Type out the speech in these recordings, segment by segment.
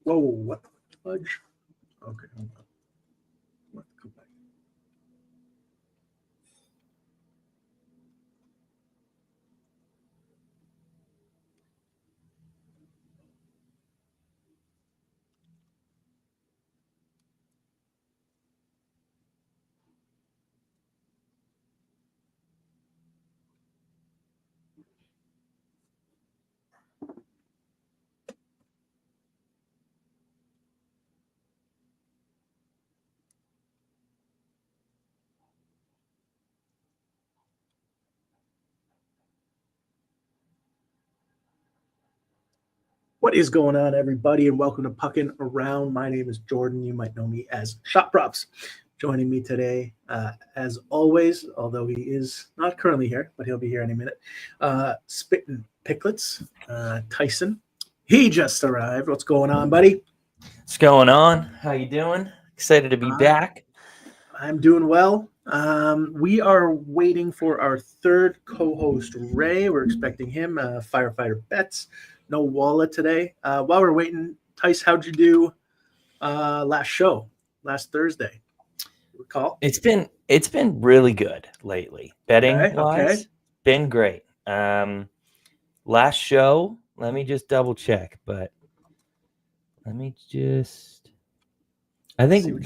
Whoa, what the fudge? Okay, hold on. Let's go back. What is going on, everybody, and welcome to Puckin Around. My name is Jordan. You might know me as Shot Props. Joining me today, as always, although he is not currently here, but he'll be here any minute, Spittin' Picklets, Tyson. He just arrived. What's going on, buddy? What's going on? How you doing? Excited to be back. I'm doing well. We are waiting for our third co-host, Ray. We're expecting him, firefighter Betts. No Walla today. While we're waiting, Tice, how'd you do last Thursday? Recall? It's been really good lately. Betting wise, been great. Last show, let me just double check, but I think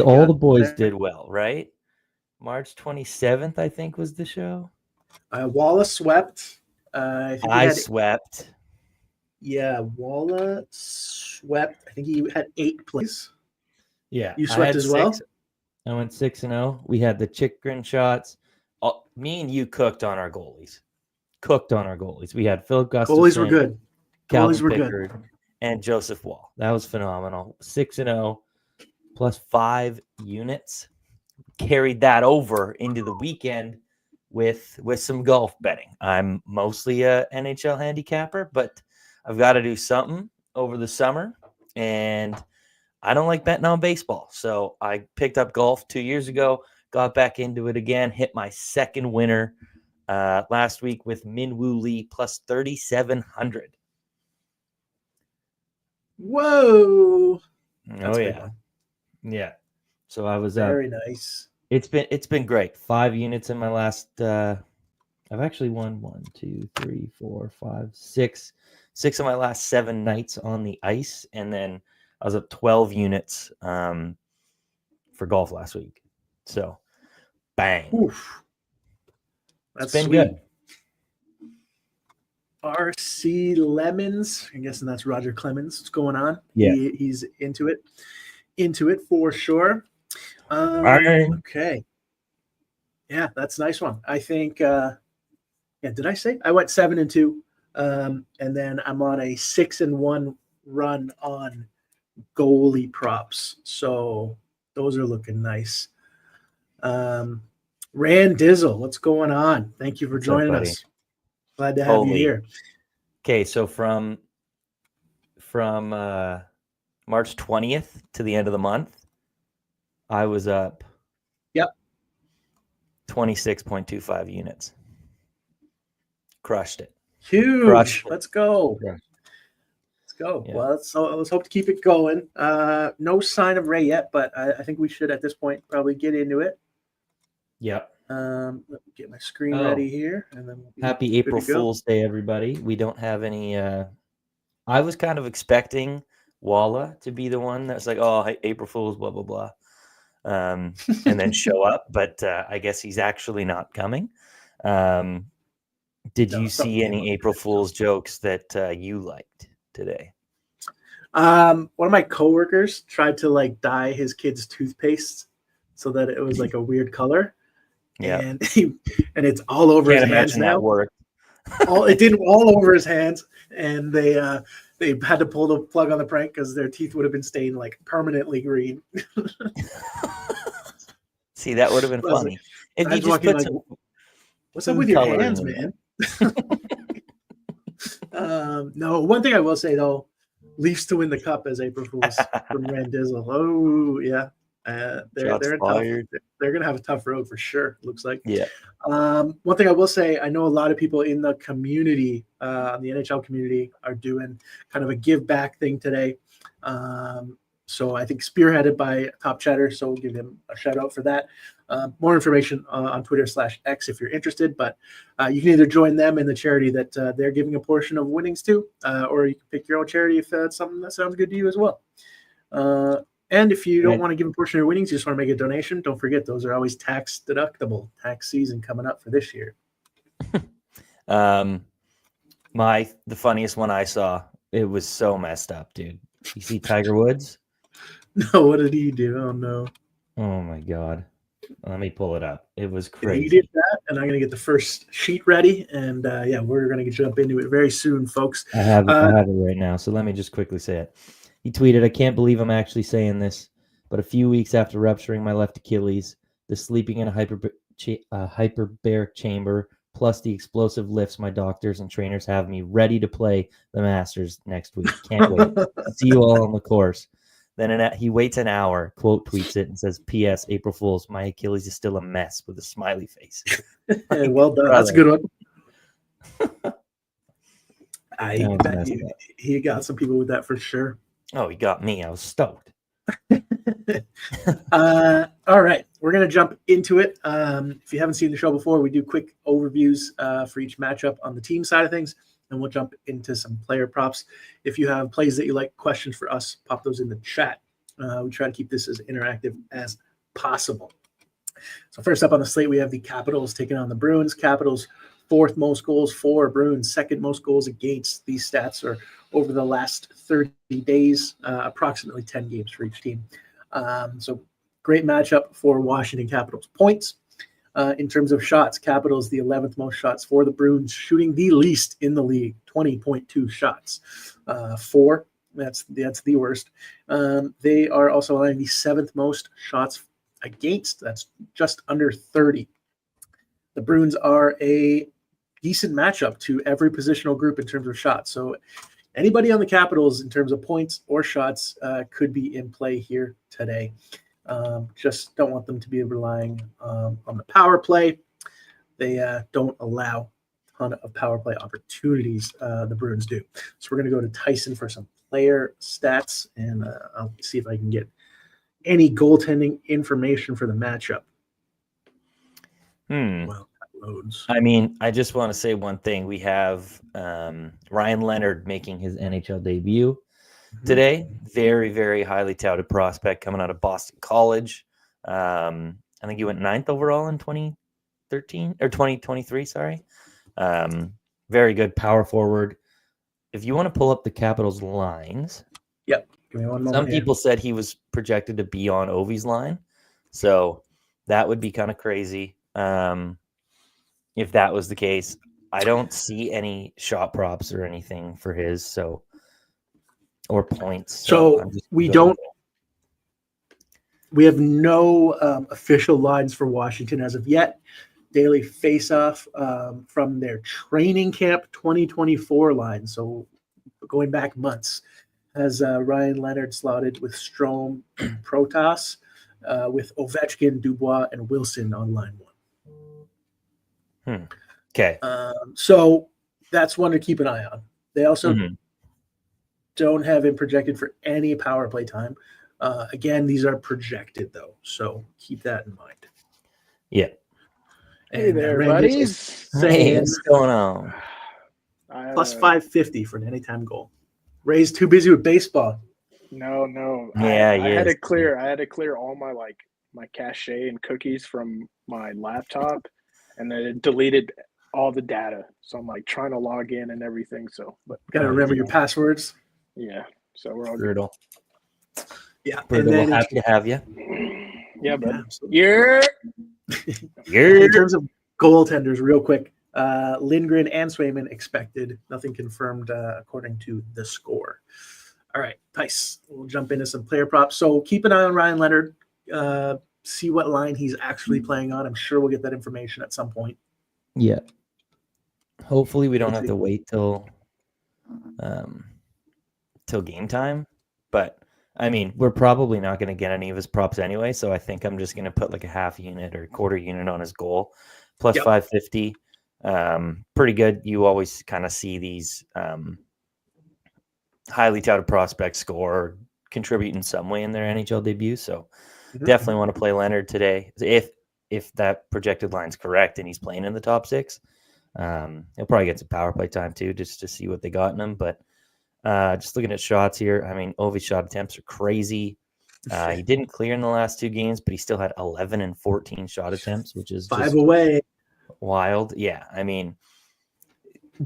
all the boys did well, right? March 27th, I think, was the show. Walla swept. I swept. Yeah, Walla swept. I think he had 8 plays. Yeah, you swept as well. I went 6-0. We had the chicken shots. Me and you cooked on our goalies. We had Philip Gustafson. Goalies were good. Calvin Pickard, and Joseph Wall. That was phenomenal. 6-0 plus 5 units. Carried that over into the weekend with some golf betting. I'm mostly a NHL handicapper, but I've got to do something over the summer, and I don't like betting on baseball. So I picked up golf 2 years ago, got back into it again, hit my second winner last week with Minwoo Lee plus 3,700. Whoa! That's yeah, yeah. So I was very nice. It's been great. 5 units in my last. I've actually won 1, 2, 3, 4, 5, 6 of my last 7 nights on the ice, and then I was up 12 units for golf last week. So, bang! Oof. That's been sweet. Good. RC Lemons. I'm guessing that's Roger Clemens. What's going on? Yeah, he's into it for sure. Okay. Yeah, that's a nice one. I think. Did I say I went 7-2, and then I'm on a 6-1 run on goalie props. So those are looking nice. Rand Dizzle, what's going on? Thank you for joining us. Glad to have you here. Okay, so from March 20th to the end of the month, I was up 26.25 units. Crushed it. Huge. Let's go. Yeah. Let's go. Yeah. Well, let's hope to keep it going. No sign of Ray yet, but I think we should at this point probably get into it. Yep. Let me get my screen ready here, and then happy April Fool's Day, everybody. We don't have any. I was kind of expecting Walla to be the one that's like, oh, hey, April Fool's, blah blah blah, and then show up. But I guess he's actually not coming. Did you see any April Fool's jokes that you liked today? One of my coworkers tried to dye his kid's toothpaste so that it was like a weird color. Yeah, and it's all over his hands now. That worked. It did all over his hands, and they had to pull the plug on the prank because their teeth would have been stained permanently green. See, that would have been funny if you just put some. What's up with your hands, man? No, one thing I will say though, Leafs to win the cup as April Fool's from Randizzle. Oh yeah, Shots they're fired. tough. They're going to have a tough road for sure. Looks like. Yeah. One thing I will say, I know a lot of people in the community, the NHL community, are doing kind of a give back thing today. So I think spearheaded by Top Chatter. So we'll give him a shout out for that. More information on Twitter/X if you're interested. But you can either join them in the charity that they're giving a portion of winnings to, or you can pick your own charity if that's something that sounds good to you as well. And if you don't want to give a portion of your winnings, you just want to make a donation, don't forget those are always tax deductible. Tax season coming up for this year. The funniest one I saw, it was so messed up, dude. You see Tiger Woods? No, what did he do? Oh no. Oh my God. Let me pull it up. It was crazy. He did that, and I'm going to get the first sheet ready, and we're going to jump into it very soon, folks. I have it right now, so let me just quickly say it. He tweeted, "I can't believe I'm actually saying this, but a few weeks after rupturing my left Achilles, the sleeping in a hyperbaric chamber, plus the explosive lifts my doctors and trainers have me ready to play the Masters next week. Can't wait. See you all on the course." Then he waits an hour, quote tweets it, and says, "P.S. April Fools, my Achilles is still a mess," with a smiley face. Hey, well done. That's a good one. He got some people with that for sure. Oh, he got me. I was stoked. All right, we're going to jump into it. If you haven't seen the show before, we do quick overviews for each matchup on the team side of things, and we'll jump into some player props. If you have plays that you like, questions for us, pop those in the chat. We try to keep this as interactive as possible. So first up on the slate, we have the Capitals taking on the Bruins. Capitals, fourth most goals for, Bruins second most goals against. These stats are over the last 30 days, approximately 10 games for each team. So great matchup for Washington Capitals points. In terms of shots, Capitals the 11th most shots for, the Bruins shooting the least in the league, 20.2 shots. Four, that's the worst. They are also allowing the 7th most shots against. That's just under 30. The Bruins are a decent matchup to every positional group in terms of shots. So anybody on the Capitals in terms of points or shots could be in play here today. Just don't want them to be relying on the power play. They don't allow a ton of power play opportunities, the Bruins do. So we're going to go to Tyson for some player stats, and I'll see if I can get any goaltending information for the matchup. Well, that loads. I mean, I just want to say one thing. We have Ryan Leonard making his NHL debut today. Very, very highly touted prospect coming out of Boston College. I think he went 9th overall in 2013 or 2023. Sorry. Very good power forward. If you want to pull up the Capitals lines, yep. Give me one moment. Some people said he was projected to be on Ovi's line, so that would be kind of crazy. If that was the case, I don't see any shot props or anything for his, or points. So we have no official lines for Washington as of yet. Daily face-off from their training camp 2024 line. So going back months, has Ryan Leonard slotted with Strome and Protas, with Ovechkin, Dubois, and Wilson on line one. Okay. So that's one to keep an eye on. They also don't have him projected for any power play time. Again, these are projected, though, so keep that in mind. Yeah. Hey there, buddies. Hey, what's going on? Plus 550 for an anytime goal. Ray's too busy with baseball. No. Yeah, I had to clear all my my cache and cookies from my laptop, and then it deleted all the data. So I'm trying to log in and everything. So, but gotta remember your passwords. Yeah. So we're all brutal. Good. Yeah, brutal. And then happy to have you. Yeah, but yeah. In terms of goaltenders, real quick, Lindgren and Swayman expected. Nothing confirmed according to the score. All right, Tice. We'll jump into some player props. So keep an eye on Ryan Leonard. See what line he's actually playing on. I'm sure we'll get that information at some point. Yeah. Hopefully we don't have to wait till game time. But I mean, we're probably not going to get any of his props anyway, so I think I'm just going to put like a half unit or quarter unit on his goal, plus 550. Pretty good. You always kind of see these highly touted prospects score, contribute in some way in their NHL debut. So definitely want to play Leonard today if that projected line's correct and he's playing in the top 6. He'll probably get some power play time too, just to see what they got in him. But just looking at shots here, I mean, Ovi's shot attempts are crazy. He didn't clear in the last 2 games, but he still had 11 and 14 shot attempts, which is 5 away. Wild. Yeah. I mean,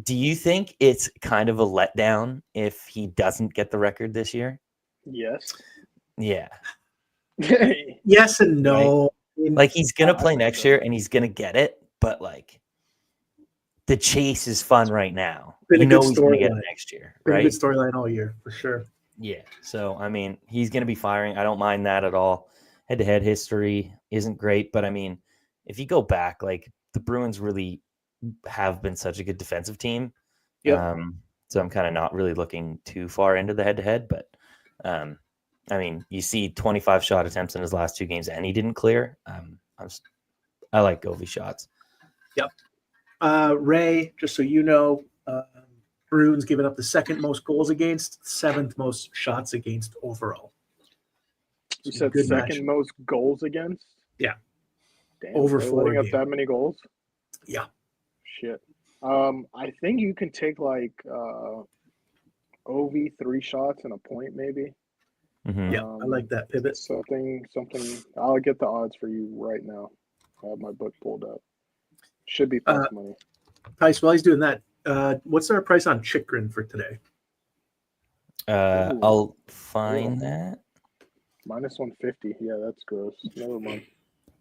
do you think it's kind of a letdown if he doesn't get the record this year? Yes. Yeah. Yes and no. Right? Like, he's going to play next year and he's going to get it, but like, the chase is fun right now. Been a good he's going to get it storyline. next year, Been right? a good storyline all year, for sure. Yeah. So, I mean, he's going to be firing. I don't mind that at all. Head-to-head history isn't great, but I mean, if you go back, like, the Bruins really have been such a good defensive team. Yep. So I'm kind of not really looking too far into the head-to-head, but I mean, you see 25 shot attempts in his last 2 games and he didn't clear. I like Ovi shots. Yep. Ray, just so you know, Bruins given up the 2nd most goals against, 7th most shots against overall. You said 2nd most goals against? Yeah. Damn, over they're 4 letting up games. that many goals? Yeah. Shit. I think you can take like OV 3 shots and a point maybe. Mm-hmm. Yeah, I like that pivot. Something. I'll get the odds for you right now. I have my book pulled up. Should be plus money. Price, while he's doing that, what's our price on Chikrin for today? I'll find that. Minus 150. Yeah, that's gross. Never mind.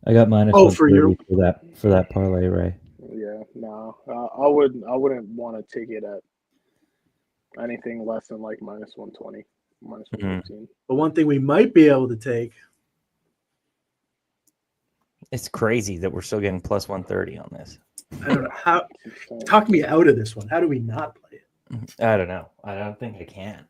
I got minus 130 for that parlay, Ray. Yeah, no. I wouldn't want to take it at anything less than like minus 120, minus 115. But one thing we might be able to take. It's crazy that we're still getting plus 130 on this. I don't know how. Talk me out of this one. How do we not play it? I don't know. I don't think I can.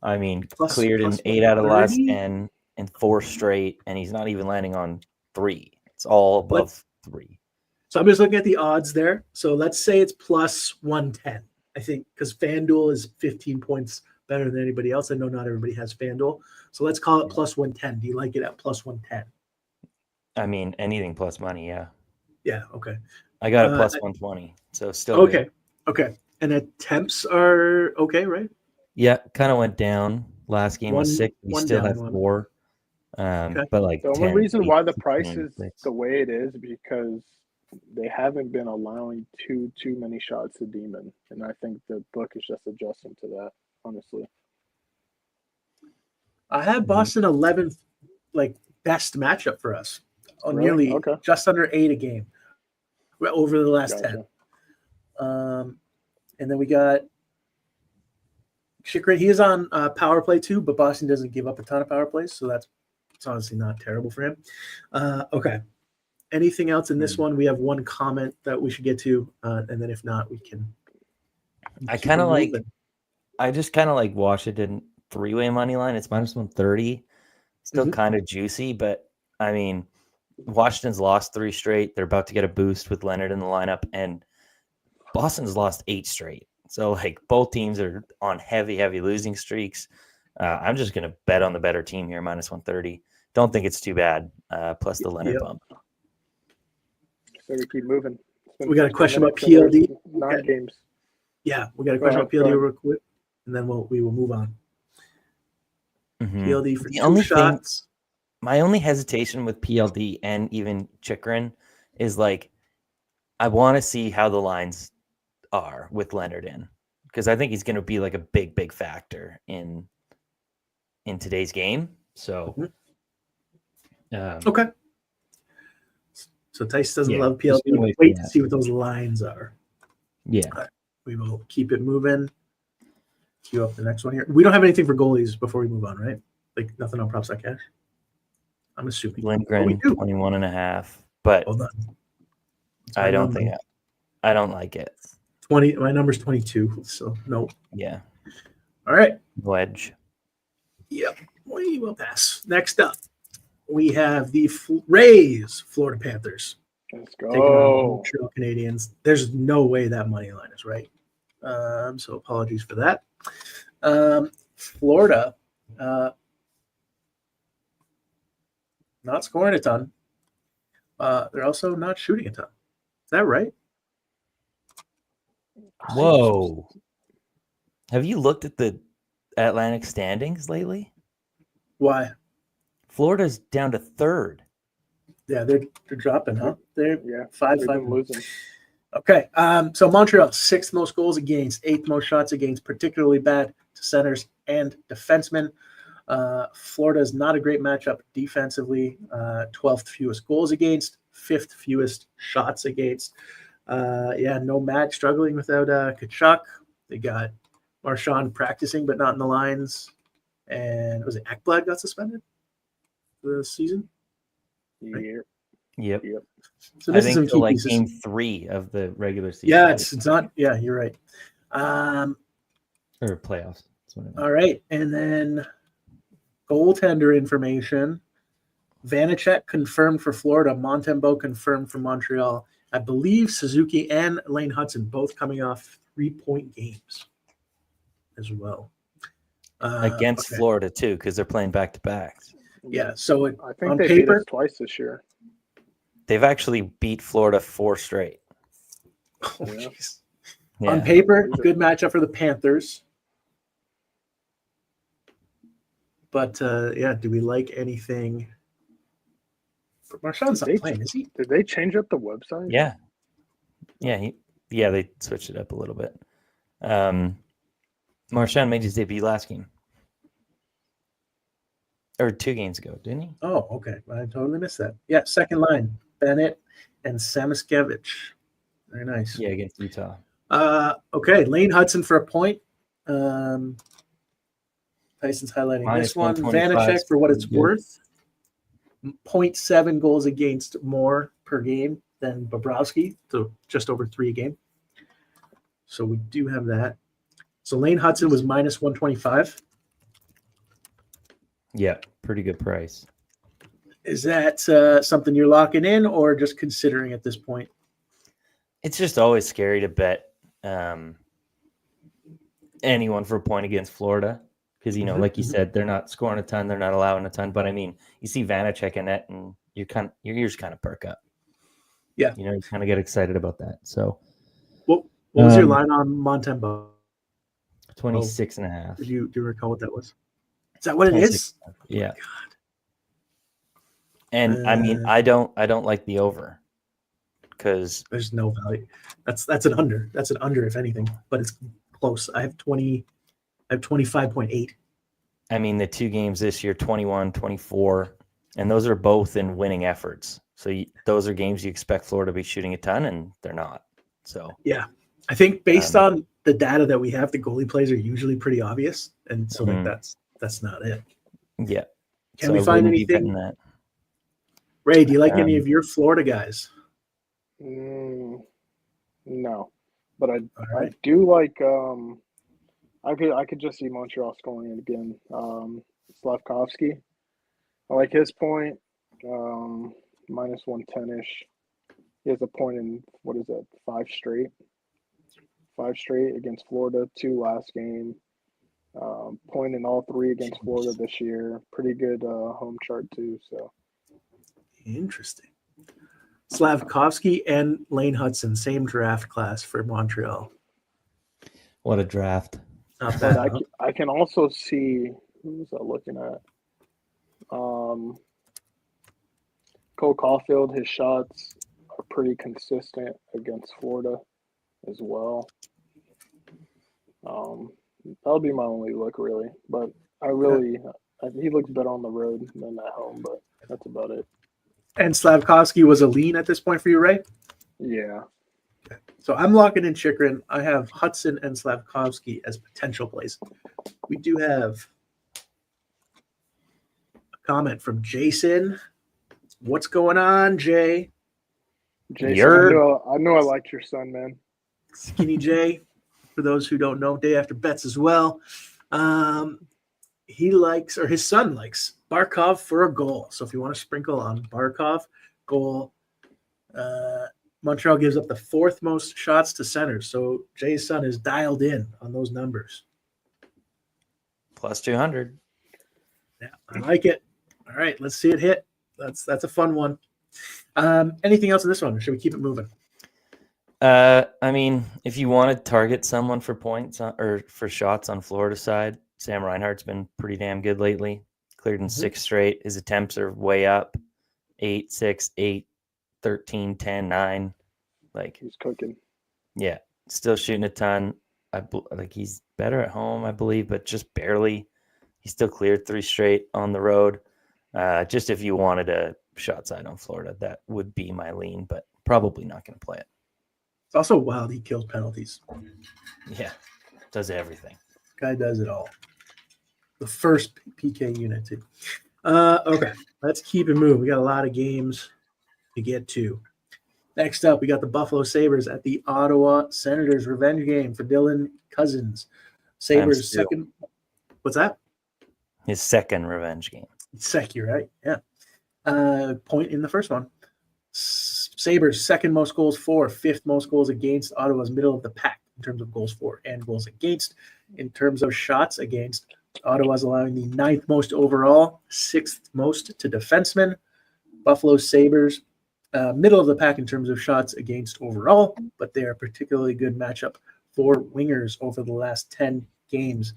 I mean, plus cleared in 8 out of the last 10 and 4 straight, and he's not even landing on 3. It's all above 3. So I'm just looking at the odds there. So let's say it's plus 110. I think because FanDuel is 15 points better than anybody else. I know not everybody has FanDuel. So let's call it plus 110. Do you like it at plus 110? I mean, anything plus money, yeah. Yeah, okay. I got it plus 120, so still okay. Good. Okay. And attempts are okay, right? Yeah, kind of went down. Last game was 6. We still have 4. Okay. But like the only reason why the price is the way it is because they haven't been allowing too many shots to Demon, and I think the book is just adjusting to that. Honestly, I have Boston 11th, like best matchup for us, nearly just under 8 a game over the last 10. And then we got Chikrin. He is on power play too, but Boston doesn't give up a ton of power plays, so it's honestly not terrible for him. Okay. Anything else in this one? We have one comment that we should get to, and then if not, we can. I just kind of like Washington 3-way money line. It's minus 130. Still kind of juicy, but I mean, Washington's lost 3 straight. They're about to get a boost with Leonard in the lineup, and Boston's lost 8 straight. So like both teams are on heavy losing streaks. I'm just gonna bet on the better team here, minus 130. Don't think it's too bad. Plus the Leonard bump. So we keep moving. We got a question about PLD. 9 games. Yeah, we got a question about PLD real quick, and then we will move on. PLD for 2 shots. My only hesitation with PLD and even Chikrin is like, I want to see how the lines are with Leonard in, because I think he's going to be like a big factor in today's game. So, okay. So Tice doesn't love PLD. Wait to see what those lines are. Yeah. Right. We will keep it moving. Queue up the next one here. We don't have anything for goalies before we move on, right? Like nothing on props, cash. I'm assuming. Lindgren 21.5, but hold on. I don't like it. 20. My number's 22, so no. Yeah. All right. Wedge. Yep. We will pass. Next up, we have the Rays, Florida Panthers, Let's taking on the go. Montreal Canadiens. There's no way that money line is right. So apologies for that. Florida, not scoring a ton. They're also not shooting a ton. Is that right? Whoa. Have you looked at the Atlantic standings lately? Why? Florida's down to third. Yeah, they're dropping, huh? They're Yeah, 5-5. they've been losing. Okay. So Montreal, 6th most goals against, 8th most shots against, particularly bad to centers and defensemen. Florida is not a great matchup defensively. 12th fewest goals against, 5th fewest shots against. No Matt struggling without Kachuk. They got Marchand practicing but not in the lines. And was it Ekblad got suspended for the season? Yeah. Yep. So I this is some think key till like pieces. game 3 of the regular season. Yeah, it's not. Yeah, you're right. Or playoffs. That's what I meant. All right, and then goaltender information. Vanacek confirmed for Florida. Montembeault confirmed for Montreal. I believe Suzuki and Lane Hudson both coming off 3-point games as well. Against okay. Florida, too, because they're playing back-to-backs. Yeah, so I think on they beat paper, us twice this year. They've actually beat Florida 4 straight. oh, Yeah. jeez. Yeah. On paper, good matchup for the Panthers. But do we like anything? Marchand's not playing, is he? Did they change up the website? Yeah. They switched it up a little bit. Marchand made his debut last game. Or 2 games ago, didn't he? Oh, okay. I totally missed that. Yeah, second line. Bennett and Samaskevich. Very nice. Yeah, against Utah. Okay, Lane Hudson for a point. Tyson's highlighting Minus this one. 125 Vanacek for what it's good. worth. 0.7 goals against more per game than Bobrovsky, so just over 3 a game. So we do have that. So Lane Hudson was minus 125. Yeah, pretty good price. Is that something you're locking in or just considering at this point? It's just always scary to bet anyone for a point against Florida because, like you said, they're not scoring a ton, they're not allowing a ton. But I mean, you see Vanacek in net, and your ears kind of perk up. Yeah, you kind of get excited about that. So, what was your line on Montembeault? 26.5. Do you recall what that was? Is that what it is? Yeah. Oh, God. And I mean, I don't like the over because there's no value. That's an under. That's an under if anything, but it's close. I have 25.8. I mean, the 2 games this year, 21, 24, and those are both in winning efforts. So those are games you expect Florida to be shooting a ton, and they're not. So yeah, I think based on the data that we have, the goalie plays are usually pretty obvious, and so like that's not it. Yeah. Can we find anything? That. Ray, do you like any of your Florida guys? No, but I right. do like. I could just see Montreal scoring it again. Slavkovsky, I like his point. Minus 110-ish. He has a point in what is that? 5 straight. 5 straight against Florida. 2 last game. Point in all 3 against Florida this year. Pretty good home chart too. So interesting. Slavkovsky and Lane Hudson, same draft class for Montreal. What a draft! Not bad. I can also see who was I looking at? Cole Caulfield. His shots are pretty consistent against Florida as well. That'll be my only look really, but he looks better on the road than at home, but that's about it. And Slavkovsky was a lean at this point for you, right? Yeah. Okay. So I'm locking in Chychrun. I have Hudson and Slavkovsky as potential plays. We do have a comment from Jason. What's going on, Jay? Jason, I know I liked your son, man. Skinny Jay, for those who don't know, day after bets as well. he likes, or his son likes, Barkov for a goal. So if you want to sprinkle on Barkov, goal, Montreal gives up the 4th most shots to centers. So Jay's son is dialed in on those numbers. Plus 200. Yeah, I like it. All right, let's see it hit. That's a fun one. Anything else in this one, or should we keep it moving? I mean, if you want to target someone for points or for shots on Florida side, Sam Reinhart's been pretty damn good lately. Cleared in 6 straight. His attempts are way up. 8, 6, 8, 13, 10, 9. Like, He's cooking. Yeah, still shooting a ton. Like he's better at home, I believe, but just barely. He still cleared 3 straight on the road. Just if you wanted a shot side on Florida, that would be my lean, but probably not going to play it. It's also wild he kills penalties. Yeah, does everything. Guy does it all. The first PK unit, too. Okay, let's keep it moving. We got a lot of games to get to. Next up, we got the Buffalo Sabres at the Ottawa Senators revenge game for Dylan Cousins. Sabres second. What's that? His second revenge game. You're right. Yeah. Point in the first one. Sabres second most goals for, 5th most goals against. Ottawa's middle of the pack in terms of goals for and goals against. In terms of shots against, Ottawa's allowing the 9th most overall, 6th most to defensemen. Buffalo Sabres middle of the pack in terms of shots against overall, but they are a particularly good matchup for wingers over the last 10 games.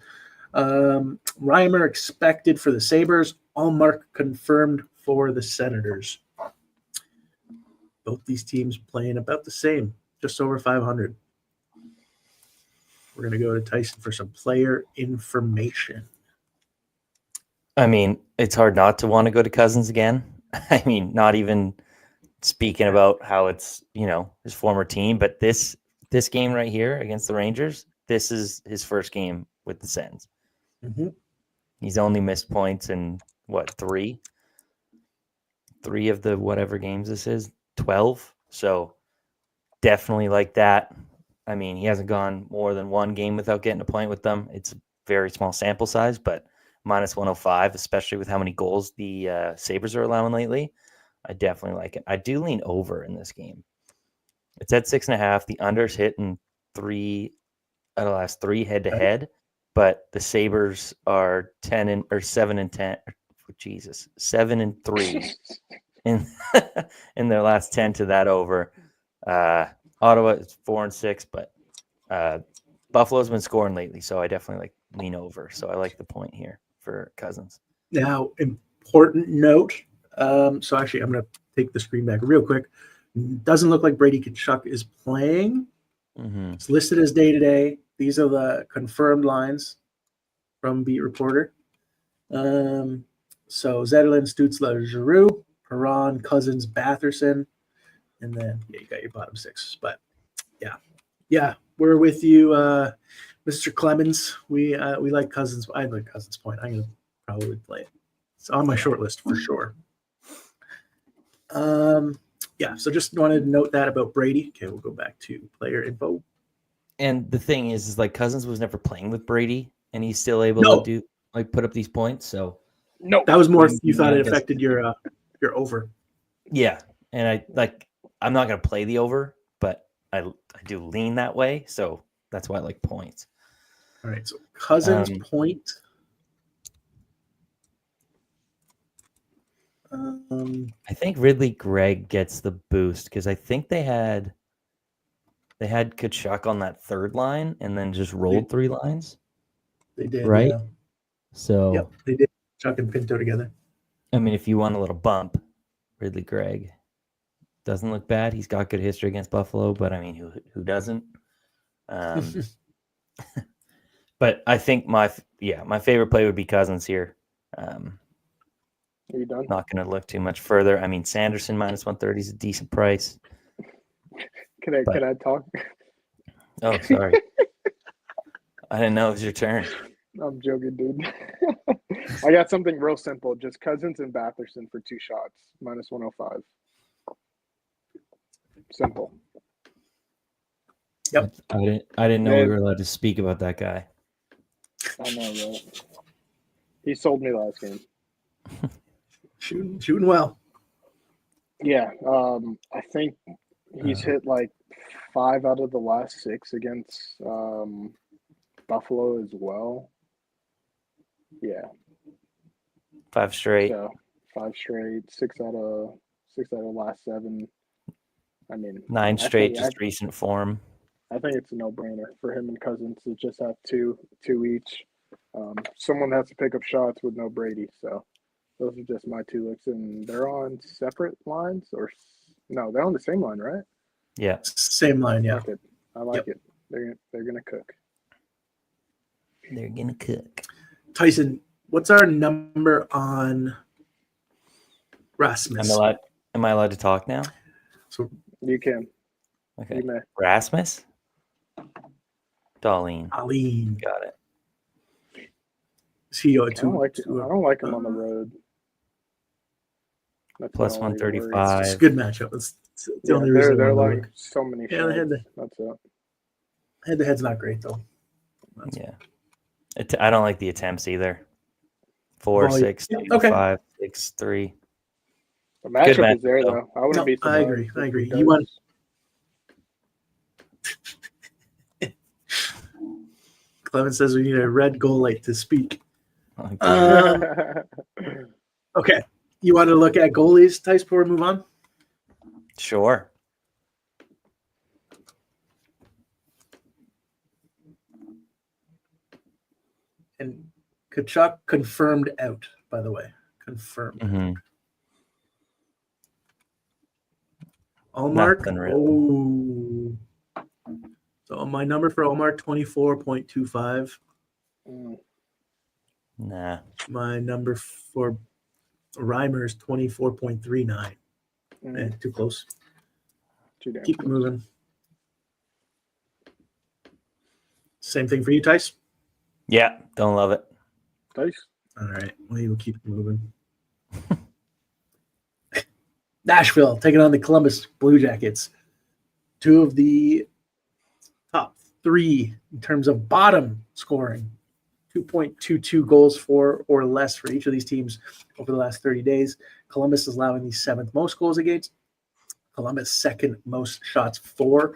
Reimer expected for the Sabres, Allmark confirmed for the Senators. Both these teams playing about the same, just over 500. We're going to go to Tyson for some player information. I mean, it's hard not to want to go to Cousins again. I mean, not even speaking about how it's, his former team, but this game right here against the Rangers, this is his first game with the Sens. Mm-hmm. He's only missed points in three of the whatever games this is, 12. So definitely like that. I mean, he hasn't gone more than 1 game without getting a point with them. It's a very small sample size, but minus 105, especially with how many goals the Sabres are allowing lately, I definitely like it. I do lean over in this game. It's at 6.5. The under's hitting 3 out of the last 3 head-to-head, but the Sabres are 7 and 10. Jesus, 7 and 3 in in their last 10 to that over. Ottawa is 4 and 6, but Buffalo's been scoring lately, so I definitely lean over. So I like the point here for Cousins. Now, important note. So actually, I'm going to take the screen back real quick. Doesn't look like Brady Tkachuk is playing. Mm-hmm. It's listed as day-to-day. These are the confirmed lines from Beat Reporter. So Zetterlund, Stützle, Giroux, Perron, Cousins, Batherson, and then you got your bottom 6. But yeah, we're with you, Mr. Clemens. We like Cousins. I like Cousins' point. I'm gonna probably play it. It's on my short list for sure. So just wanted to note that about Brady. Okay, we'll go back to player info. And the thing is like Cousins was never playing with Brady, and he's still able to do put up these points. So no, that was more. You thought it affected your over. Yeah, and I'm not going to play the over, but I do lean that way, so that's why I like points. All right, so Cousins point. I think Ridley Gregg gets the boost because I think they had Tkachuk on that third line and then just rolled 3 lines. They did, right? Yeah. So yep, they did. Chuck and Pinto together. I mean, if you want a little bump, Ridley Gregg doesn't look bad. He's got good history against Buffalo, but I mean, who doesn't? But I think my favorite play would be Cousins here. Are you done? Not going to look too much further. I mean, Sanderson minus 130 is a decent price. Can I talk? Oh, sorry. I didn't know it was your turn. I'm joking, dude. I got something real simple. Just Cousins and Batherson for 2 shots, minus 105. Simple. Yep. I didn't know we were allowed to speak about that guy. I know, right? He sold me last game. Shooting well. Yeah, I think he's hit like 5 out of the last 6 against Buffalo as well. Yeah, 5 straight. so 5 straight, 6 out of the last 7. I mean, 9 I straight, think, just recent form. I think it's a no-brainer for him and Cousins to just have two each. Someone has to pick up shots with no Brady, so those are just my 2 looks, and they're on separate lines, or no? They're on the same line, right? Yeah. Same line, yeah. Okay, I like it. They're gonna cook. They're gonna cook. Tyson, what's our number on Rasmus? Am I allowed to talk now? So You can. Okay. You may. Rasmus? Darlene. Aline. Got it. Is he I don't like him on the road. That's Plus my only worry. 135. It's a good matchup. That's the Yeah, only reason. they're I wanna like look. so many Yeah, they shots. had That's it. Head-to-head's not great though. Yeah. I don't like the attempts either. 4, Volume. 6, Yeah, 2, okay. 5, 6, 3. The matchup matchup, is there though. though. I wouldn't No, be surprised. I agree. if he You want does. Clement says we need a red goal light to speak. Okay. Okay. You want to look at goalies, Tice, before we move on? Sure. And Kachuk confirmed out, by the way. Confirmed. Mm-hmm. Allmark. Nothing really. Oh. So my number for Allmark, 24.25. Nah. My number for Reimer is 24.39. Too close. Too damn Keep it close. moving. Same thing for you, Tice? Yeah, don't love it. Dice. All right. We will keep it moving. Nashville taking on the Columbus Blue Jackets. 2 of the top 3 in terms of bottom scoring. 2.22 goals for or less for each of these teams over the last 30 days. Columbus is allowing the 7th most goals against. Columbus 2nd most shots for,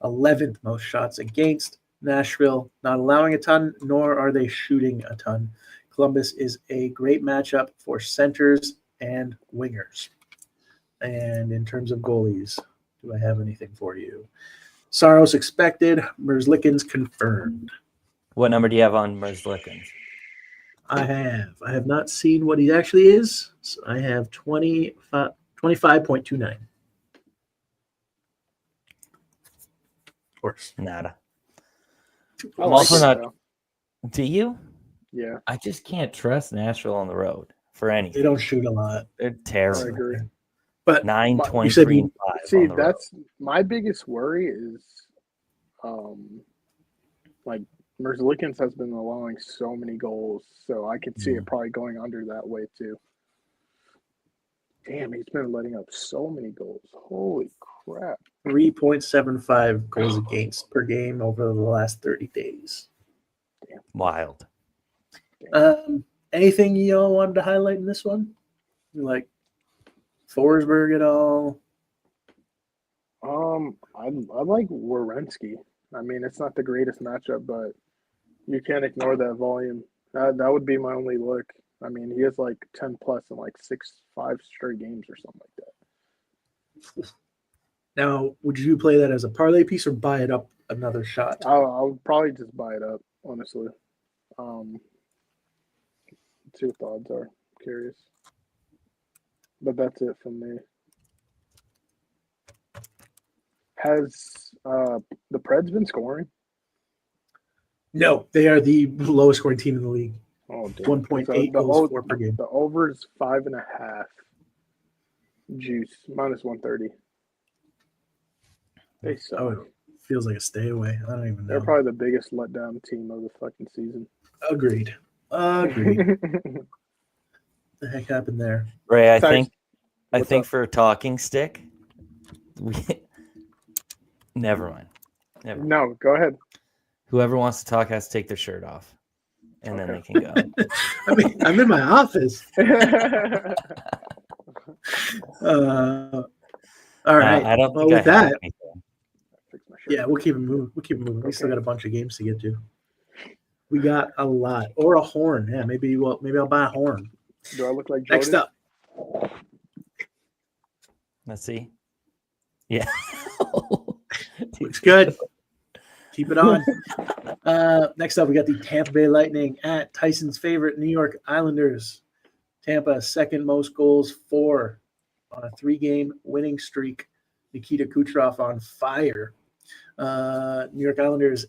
11th most shots against. Nashville not allowing a ton, nor are they shooting a ton. Columbus is a great matchup for centers and wingers. And in terms of goalies, do I have anything for you? Saros expected, Merzlikins confirmed. What number do you have on Merzlikins? I have not seen what he actually is. So I have 25.29. Of course. Nada. I I'm like also it, not. though. Do you? Yeah, I just can't trust Nashville on the road for They anything. don't shoot a lot. They're I terrible. agree. But 9, But- 23, and 5 See, on the road. that's my biggest worry is, like Merzlikins has been allowing so many goals, so I could see it probably going under that way too. Damn, he's been letting up so many goals. Holy crap! 3.75 goals against per game over the last 30 days. Wild. Anything you all wanted to highlight in this one? Like Forsberg at all? I like Werenski. I mean, it's not the greatest matchup, but you can't ignore that volume. That would be my only look. I mean, he has like 10 plus in like 5 straight games or something like that. Now, would you play that as a parlay piece or buy it up another shot? I'll probably just buy it up, honestly. Let's see what the odds are. I'm curious. But that's it from me. Has the Preds been scoring? No, they are the lowest scoring team in the league. Oh, damn. 1.8 goals for per game. The over's 5.5. Juice minus 130. They suck. Oh, it feels like a stay away. I don't even know. They're probably the biggest letdown team of the fucking season. Agreed. What the heck happened there? Ray, I Thanks. think up? for a talking stick, we never mind. Never mind. No, go ahead. Whoever wants to talk has to take their shirt off. and then they Okay. can go. I mean, I'm in my office. All right. I don't Well, think I with have that, anything. Fix my shirt. yeah, we'll keep it moving. We still Okay. got a bunch of games to get to. We got a lot, or a horn. Yeah, maybe I'll buy a horn. Do I look like Jordan? Next up, Let's see. Yeah. looks good. Keep it on. Next up, we got the Tampa Bay Lightning at Tyson's favorite New York Islanders. Tampa, second most goals, 4 on a 3-game winning streak. Nikita Kucherov on fire. New York Islanders,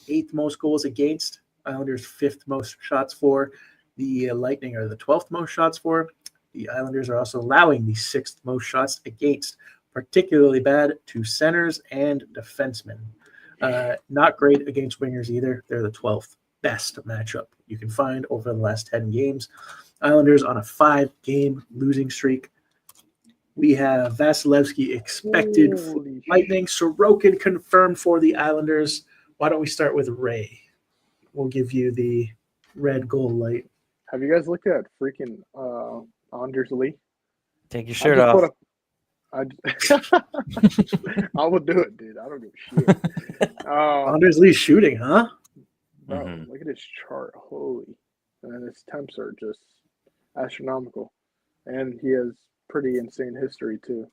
8th most goals against. Islanders, 5th most shots for. The Lightning are the 12th most shots for. The Islanders are also allowing the 6th most shots against, particularly bad to centers and defensemen. Not great against wingers either. They're the 12th best matchup you can find over the last 10 games. Islanders on a 5-game losing streak. We have Vasilevsky expected for Holy Lightning. Sorokin confirmed for the Islanders. Why don't we start with Ray? We'll give you the red gold light. Have you guys looked at freaking Anders Lee? Take your I shirt just off. put I will do it, dude. I don't give a shit. Anders Lee shooting, huh? Bro, Mhm. look at his chart. Holy. And his temps are just astronomical. And he has pretty insane history, too.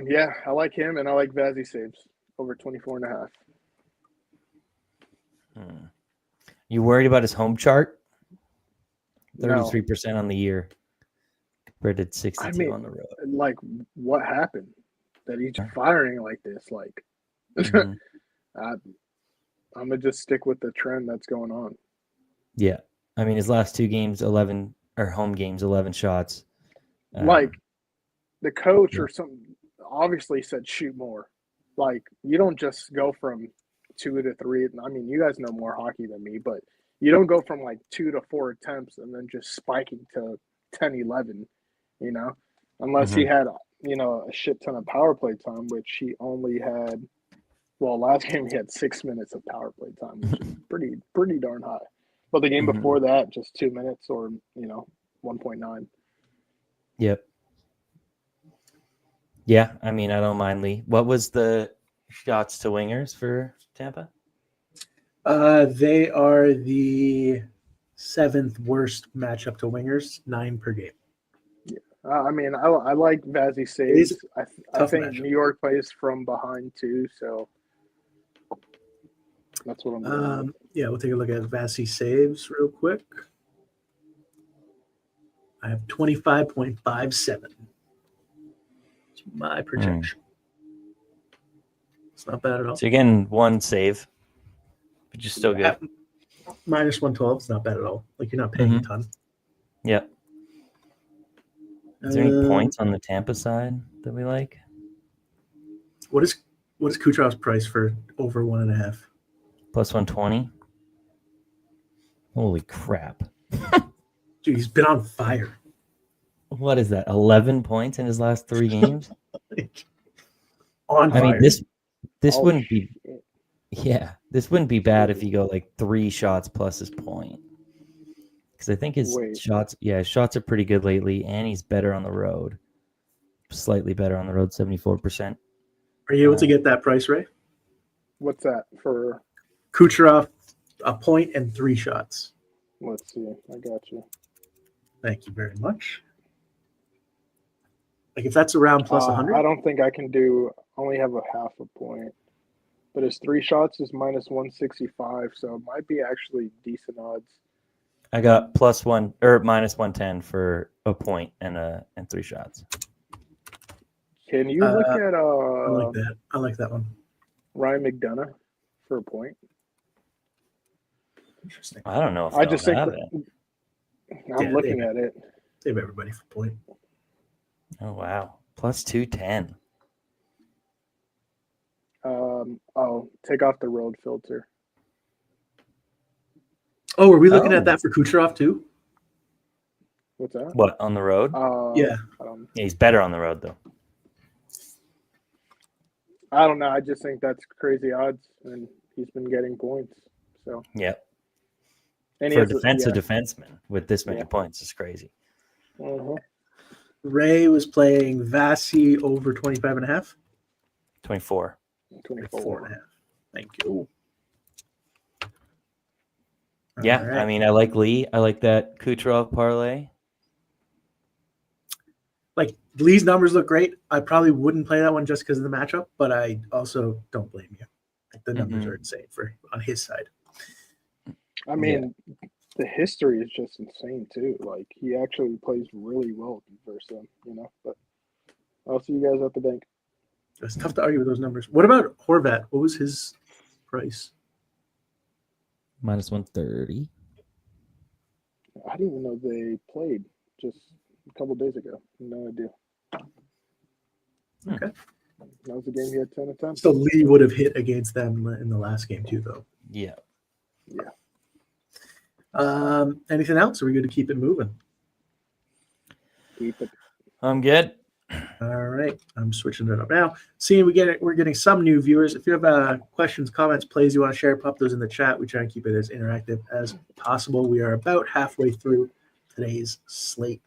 Yeah, I like him, and I like Vazzy saves over 24.5. You worried about his home chart? No. 33% on the year compared to 62 I mean, on the road. like, what happened that he's firing like this? Like, Mhm. I'm gonna just stick with the trend that's going on. Yeah. I mean, his last 2 games, 11 or home games, 11 shots. Like, the coach yeah. or something obviously said shoot more. Like, you don't just go from 2 to 3. I mean, you guys know more hockey than me, but you don't go from like 2 to 4 attempts and then just spiking to 10, 11, you know, unless he had, a shit ton of power play time, which he only had. Well, last game he had 6 minutes of power play time, which is pretty darn high. But the game before that, just 2 minutes or 1.9. Yep. Yeah, I mean, I don't mind Lee. What was the shots to wingers for Tampa? They are the 7th worst matchup to wingers, 9 per game. Yeah, I mean, I like Vazzy saves. I think matchup. New York plays from behind too, so that's what I'm doing. Yeah, we'll take a look at Vazzy saves real quick. I have 25.57. It's my projection. It's not bad at all. So you're getting 1 save, but you're still good. Minus 112 is not bad at all. Like, you're not paying a ton. Yep. Is there any points on the Tampa side that we like? What is Kucherov's price for over 1.5? Plus 120. Holy crap! Dude, he's been on fire. What is that? 11 points in his last 3 games. On fire. I mean, this wouldn't be. Shit. Yeah, this wouldn't be bad if you go like 3 shots plus his point. Because I think his shots are pretty good lately, and he's better on the road. Slightly better on the road, 74%. Are you able to get that price, Ray? What's that for? Kucherov, a point and 3 shots. Let's see. I got you. Thank you very much. Like, if that's around plus 100? I don't think I can do. Only have a half a point, but his 3 shots is minus 165, so it might be actually decent odds. I got plus 1 or minus 110 for a point and 3 shots. Can you look at I like that. I like that one. Ryan McDonough for a point? Interesting. I don't know if I just think have it. I'm looking at it. They have everybody for point. Oh wow, plus 210. Take off the road filter. Oh, are we looking at that for Kucherov too? What's that? What, on the road? Yeah. Yeah, he's better on the road though. I don't know. I just think that's crazy odds, and he's been getting points. So Yeah. and For a defensive defenseman with this many Yeah. points is crazy. Uh-huh. Ray was playing Vasi over 25.5. 24. 24.5. Thank you. Yeah, All right. I mean, I like Lee. I like that Kucherov parlay. Like Lee's numbers look great. I probably wouldn't play that one just because of the matchup, but I also don't blame you. Like the numbers are insane on his side. I mean, the history is just insane too. Like he actually plays really well versus them, you know. But I'll see you guys at the bank. It's tough to argue with those numbers. What about Horvat? What was his price? Minus 130. I didn't even know they played just a couple days ago. No idea. Okay. That was the game he had 10 of 10. So Lee would have hit against them in the last game too, though. Yeah. Yeah. Anything else? Are we good to keep it moving? Keep it. I'm good. All right, I'm switching it up now. Seeing we're getting some new viewers. If you have questions, comments, plays you want to share, pop those in the chat. We try and keep it as interactive as possible. We are about halfway through today's slate.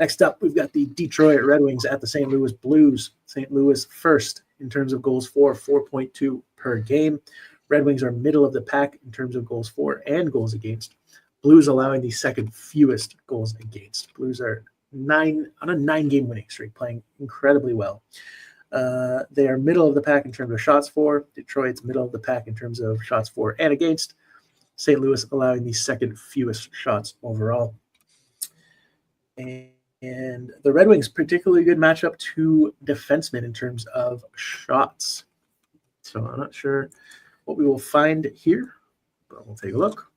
Next up, we've got the Detroit Red Wings at the St. Louis Blues. St. Louis first in terms of goals for, 4.2 per game. Red Wings are middle of the pack in terms of goals for and goals against. Blues allowing the second fewest goals against. Blues are on a 9-game winning streak, playing incredibly well. They are middle of the pack in terms of shots for. Detroit's middle of the pack in terms of shots for and against. St. Louis allowing the second fewest shots overall. And the Red Wings, particularly good matchup to defensemen in terms of shots. So I'm not sure what we will find here, but we'll take a look.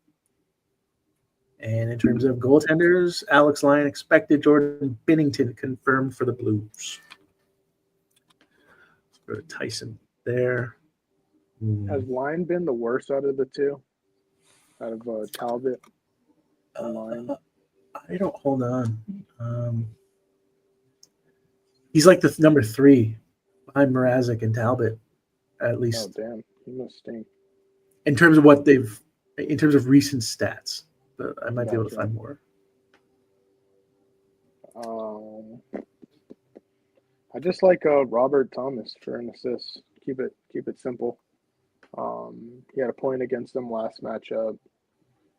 And in terms of goaltenders, Alex Lyon expected, Jordan Binnington confirmed for the Blues. Let's go to Tyson there. Has Lyon been the worst out of the two? Out of Talbot and Lyon? I don't hold on. He's like the number 3 behind Mrazek and Talbot, at least. Oh, damn. He must stink. In terms of recent stats. But I might be able to find more. I just like Robert Thomas for an assist. Keep it simple. He had a point against them last matchup.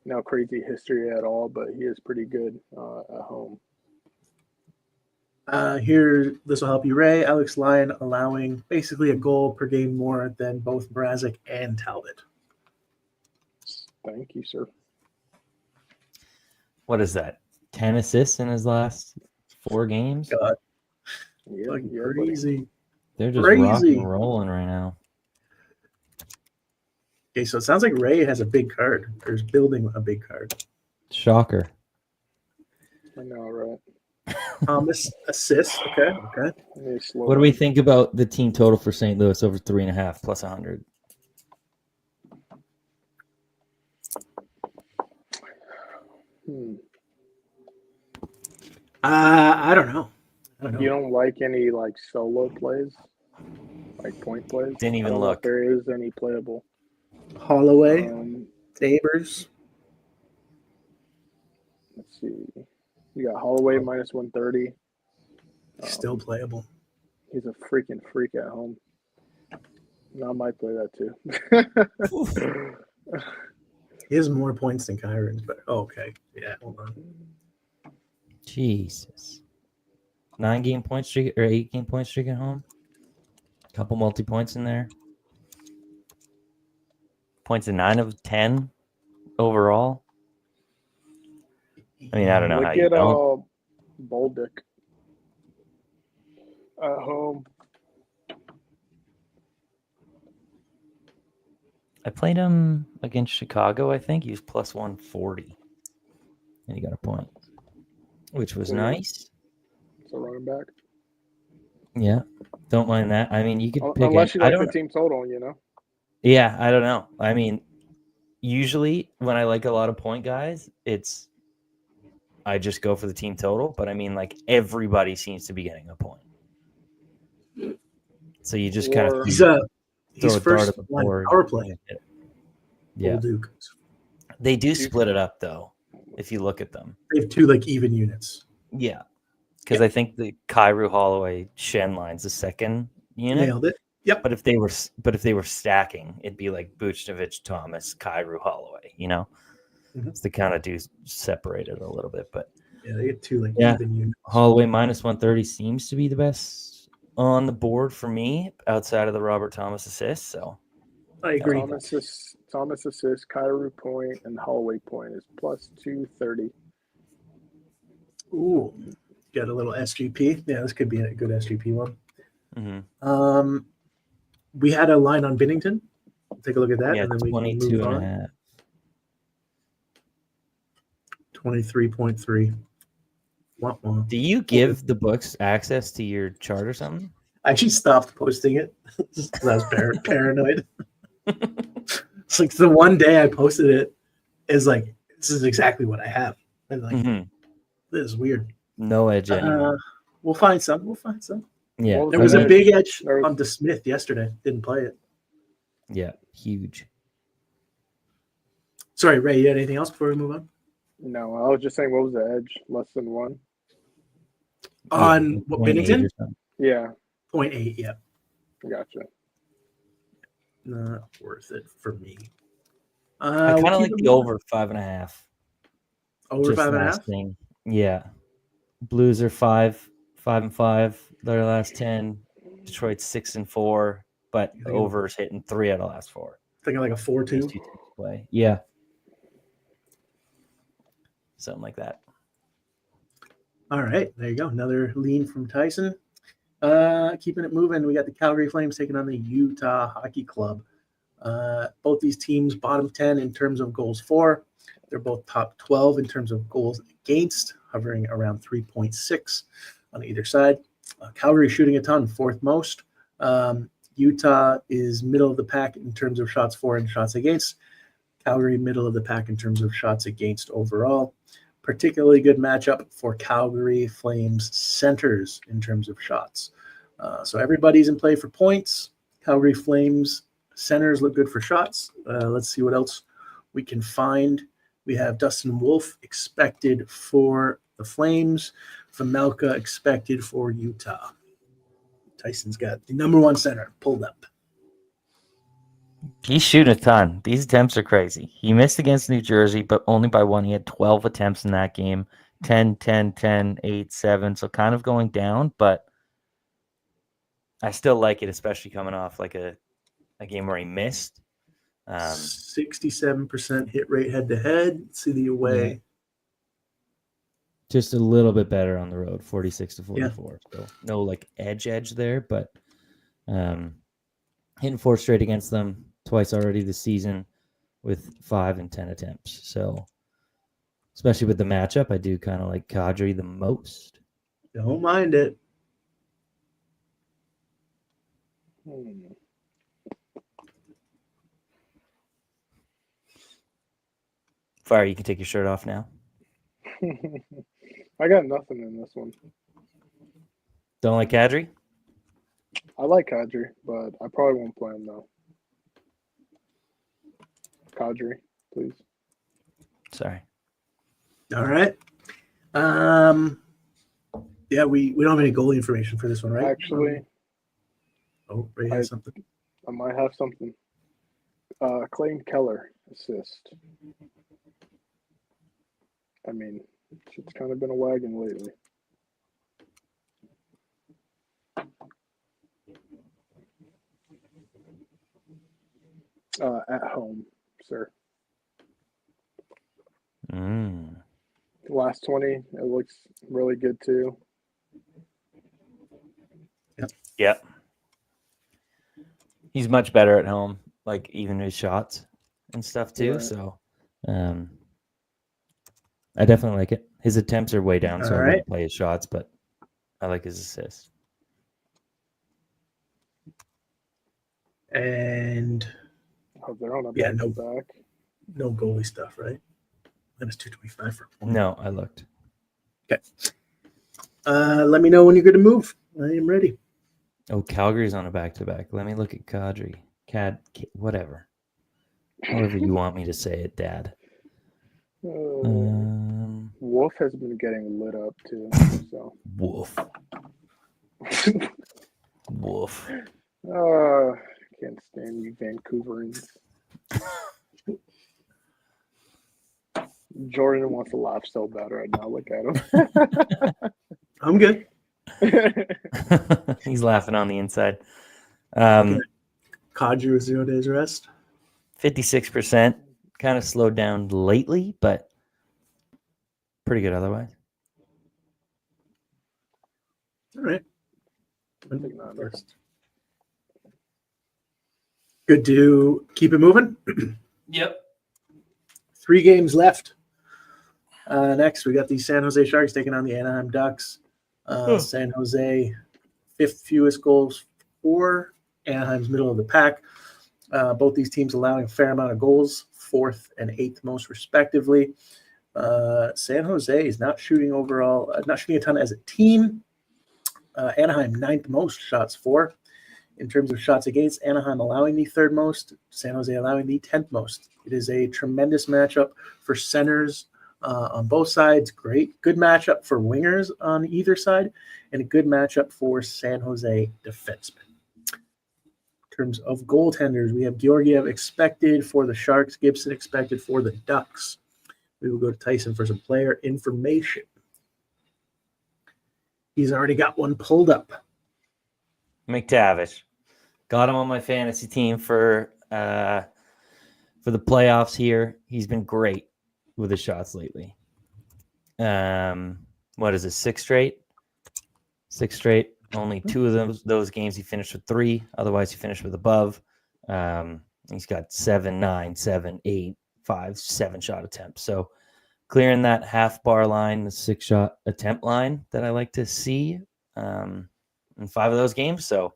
No crazy history at all, but he is pretty good at home. Here, this will help you, Ray. Alex Lyon allowing basically a goal per game more than both Mrazek and Talbot. Thank you, sir. What is that? 10 assists in his last 4 games? God. Yeah, crazy. They're just rocking and rolling right now. Okay, so it sounds like Ray has a big card. Or is building a big card. Shocker. I know, right? Thomas assists. Okay. What do we think about the team total for St. Louis over 3.5 plus 100? I don't know. You don't like any like solo plays, like point plays? Didn't even look. If there is any playable. Holloway, Sabres. Let's see. You got Holloway minus 130. Still playable. He's a freaking freak at home. I might play that too. He has more points than Kyron's, but okay. Yeah, hold on. Jesus. 9-game point streak or 8-game point streak at home. Couple multi points in there. Points in 9 of 10 overall. I mean, I don't know how you don't. Bolduc at home. I played him against Chicago, I think. He was plus 140. And he got a point, which was nice. It's a running back. Yeah. Don't mind that. I mean, you could pick unless you like the team total, you know? Yeah, I don't know. I mean, usually when I like a lot of point guys, I just go for the team total. But I mean, like everybody seems to be getting a point. So you just kind of Or- He's throw he's a dart first at the line board. power play. Yeah, Old Duke. they do split it up though. If you look at them, They have 2 like even units. yeah, because I think the Kyrou Holloway Shen line's the second unit. Nailed it. Yep. But if they were stacking, it'd be like Buchnevich, Thomas, Kyrou Holloway. So they kind of do separate it a little bit, but Yeah, they get 2 like Yeah. even units. Holloway minus 130 seems to be the best on the board for me outside of the Robert Thomas assist. So I agree. Thomas assist, Kyrou point, and Holloway point is plus 230. Ooh, got a little SGP. Yeah, this could be a good SGP one. mhm. We had a line on Binnington. Take a look at that, Yeah, and then we can 22 move and a on. half. 23.3. Wah, wah. Do you give the books access to your chart or something? I actually stopped posting it because I was paranoid. It's like the one day I posted it is like, this is exactly what I have. And like, this is weird. No edge anymore. We'll find some. Yeah, Well, There was a edge. big edge There was- on DeSmith yesterday. Didn't play it. yeah, huge. Sorry, Ray, you had anything else before we move on? No, I was just saying, what was the edge? Less than 1? On Yeah, what, 0.8 Binnington? or something. Yeah, 0.8, yeah. gotcha. Not worth it for me. I kind of like the over 5.5. Over 5.5? last thing. Yeah. Blues are 5-5. Their last 10. Detroit's 6-4, but You think- over's hitting 3 out of the last 4. Thinking like a These 4-2. two teams play. Yeah. Something like that. All right, there you go. Another lean from Tyson. Keeping it moving, we got the Calgary Flames taking on the Utah Hockey Club. Both these teams bottom 10 in terms of goals for. They're both top 12 in terms of goals against, hovering around 3.6 on either side. Calgary shooting a ton, 4th most. Utah is middle of the pack in terms of shots for and shots against. Calgary middle of the pack in terms of shots against overall. Particularly good matchup for Calgary Flames centers in terms of shots. So everybody's in play for points. Calgary Flames centers look good for shots. Let's see what else we can find. We have Dustin Wolf expected for the Flames. Famelka expected for Utah. Tyson's got the number 1 center pulled up. He's shooting a ton. These attempts are crazy. He missed against New Jersey, but only by 1. He had 12 attempts in that game. 10, 10, 10, 8, 7. So kind of going down, but I still like it, especially coming off like a game where he missed. 67% hit rate head to head. See the away. Just a little bit better on the road, 46-44. So no like edge there, but hitting 4 straight against them twice already this season with 5 and 10 attempts. So especially with the matchup, I do kind of like Kadri the most. Don't mind it. Fire, you can take your shirt off now. I got nothing in this one. Don't like Kadri? I like Kadri, but I probably won't play him though. Kadri, please. Sorry. All right. Yeah, we don't have any goalie information for this one, right? Actually, Ray has something. I might have something. Clayton Keller assist. I mean, it's kind of been a wagon lately. At home, sir. Last 20, it looks really good too. Yep. He's much better at home, like even his shots and stuff too. Right. So I definitely like it. His attempts are way down, so I wouldn't play his shots, but I like his assists. And They're on a Yeah, no. back. no goalie stuff, right? Minus 225 for a point. No, I looked. Okay. Let me know when you're good to move. I am ready. Oh, Calgary's on a back-to-back. Let me look at Kadri. Whatever. However you want me to say it, Dad. Wolf has been getting lit up too. So Woof. Woof. Can't stand you Vancouverans. Jordan wants to laugh so bad right now. Look at him. I'm good. He's laughing on the inside. Kadri with 0 days rest. 56%. Kind of slowed down lately, but pretty good otherwise. All right. First. Good to keep it moving. Yep. 3 games left. Next, we got the San Jose Sharks taking on the Anaheim Ducks. San Jose, 5th fewest goals for. Anaheim's middle of the pack. Both these teams allowing a fair amount of goals, 4th and 8th most respectively. San Jose is not shooting a ton as a team. Anaheim 9th most shots for. In terms of shots against, Anaheim allowing the 3rd most, San Jose allowing the 10th most. It is a tremendous matchup for centers on both sides. Good matchup for wingers on either side, and a good matchup for San Jose defensemen. In terms of goaltenders, we have Georgiev expected for the Sharks, Gibson expected for the Ducks. We will go to Tyson for some player information. He's already got one pulled up. McTavish. Got him on my fantasy team for the playoffs here. He's been great with his shots lately. What is it, 6 straight? 6 straight. Only 2 of those games he finished with 3. Otherwise, he finished with above. He's got 7, 9, 7, 8, 5, 7 shot attempts. So clearing that half bar line, the 6 shot attempt line that I like to see in 5 of those games. So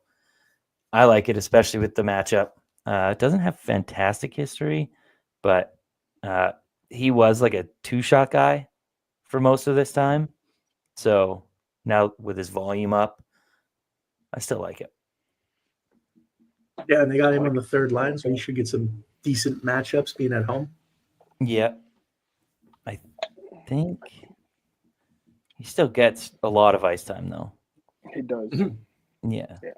I like it, especially with the matchup. It doesn't have fantastic history, but he was like a 2-shot guy for most of this time. So now with his volume up, I still like it. Yeah, and they got him on the 3rd line, so he should get some decent matchups being at home. Yeah. I think he still gets a lot of ice time, though. He does. Yeah. Yeah.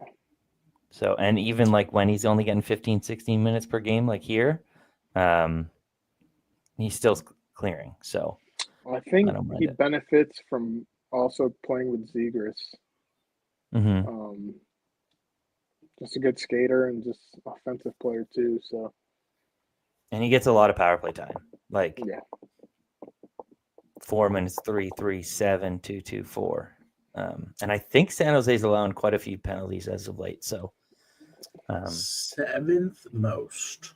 So, and even like when he's only getting 15, 16 minutes per game, like here, he's still clearing. So I think he benefits from also playing with Zegras. Just a good skater and just offensive player too. So, and he gets a lot of power play time. Like 4 minutes, 3, 3, 7, 2, 2, 4. And I think San Jose's allowing quite a few penalties as of late. So 7th most.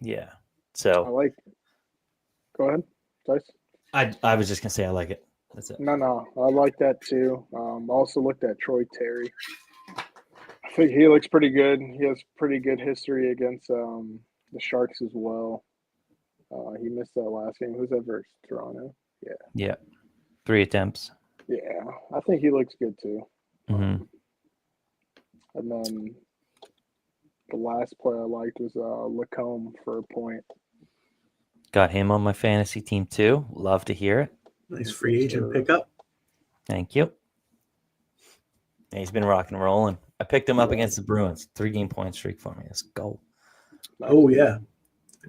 Yeah. So I like. Go ahead, Dice. I was just gonna say I like it. That's it. No, I like that too. Also looked at Troy Terry. I think he looks pretty good. He has pretty good history against the Sharks as well. He missed that last game. Who's that versus Toronto? Yeah. 3 attempts. Yeah, I think he looks good too. Mm-hmm. And then the last player I liked was Lacombe for a point. Got him on my fantasy team too. Love to hear it. Nice free agent pickup. Thank you. Yeah, he's been rocking and rolling. I picked him up against the Bruins. 3-game point streak for me. Let's go. Oh, yeah.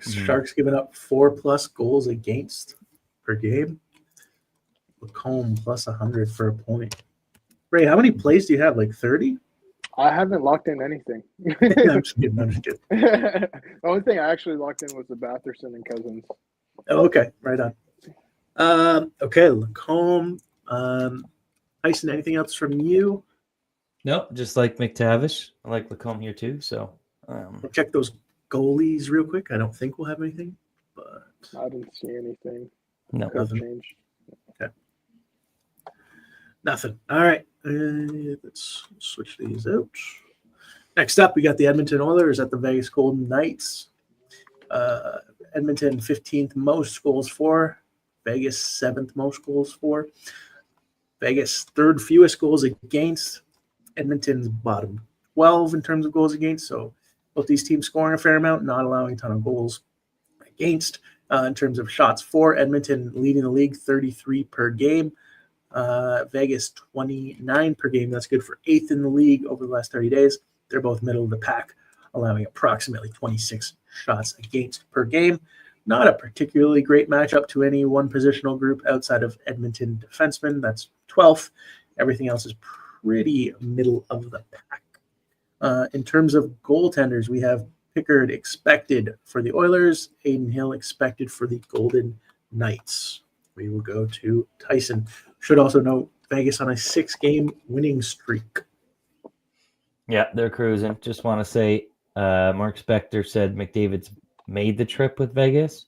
Sharks giving up 4+ goals against per game. Lacombe plus 100 for a point. Ray, how many plays do you have? Like 30? I haven't locked in anything. I'm just kidding. The only thing I actually locked in was the Batherson and Cousins. Oh, okay. Right on. Okay, Lacombe. Tyson, anything else from you? Nope, just like McTavish. I like Lacombe here too. So check those goalies real quick. I don't think we'll have anything, but I didn't see anything. No, nothing. Okay. Nothing. All right. Let's switch these out. Next up, we got the Edmonton Oilers at the Vegas Golden Knights. Edmonton 15th most goals for. Vegas 7th most goals for. Vegas 3rd fewest goals against. Edmonton's bottom 12 in terms of goals against. So both these teams scoring a fair amount, not allowing a ton of goals against. In terms of shots for, Edmonton leading the league 33 per game. Vegas 29 per game. That's good for 8th in the league over the last 30 days. They're both middle of the pack, allowing approximately 26 shots against per game. Not a particularly great matchup to any one positional group outside of Edmonton defensemen. That's 12th. Everything else is pretty middle of the pack. In terms of goaltenders, we have Pickard expected for the Oilers, Aiden Hill expected for the Golden Knights. We will go to Tyson. Should also note Vegas on a 6-game winning streak. Yeah, they're cruising. Just want to say, Mark Spector said McDavid's made the trip with Vegas.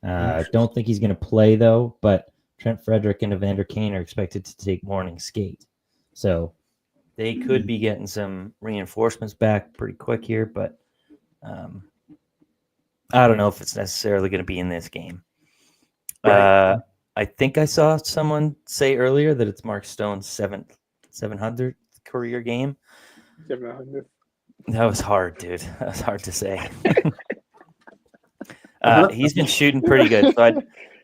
I don't think he's going to play, though, but Trent Frederick and Evander Kane are expected to take morning skate. So they could be getting some reinforcements back pretty quick here, but I don't know if it's necessarily going to be in this game. Right. I think I saw someone say earlier that it's Mark Stone's 700th career game. 700. That was hard, dude. That was hard to say. He's been shooting pretty good. So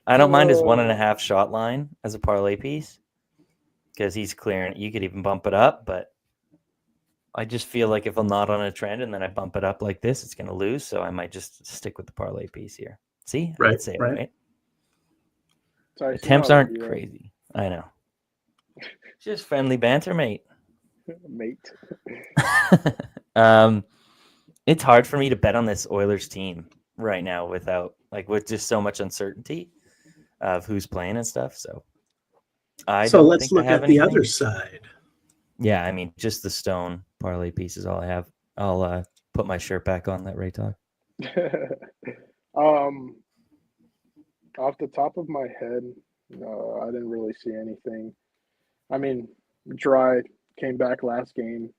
I don't mind his 1.5 shot line as a parlay piece because he's clearing. You could even bump it up, but I just feel like if I'm not on a trend and then I bump it up like this, it's going to lose. So I might just stick with the parlay piece here. See? Right. I'd say it, right? Sorry, attempts aren't crazy. I know. Just friendly banter, mate. Mate. It's hard for me to bet on this Oilers team right now with just so much uncertainty of who's playing and stuff. So let's look at the other side. Yeah, I mean, just the Stone parlay piece is all I have. I'll put my shirt back on, let Ray talk. Off the top of my head, I didn't really see anything. I mean, Dry came back last game,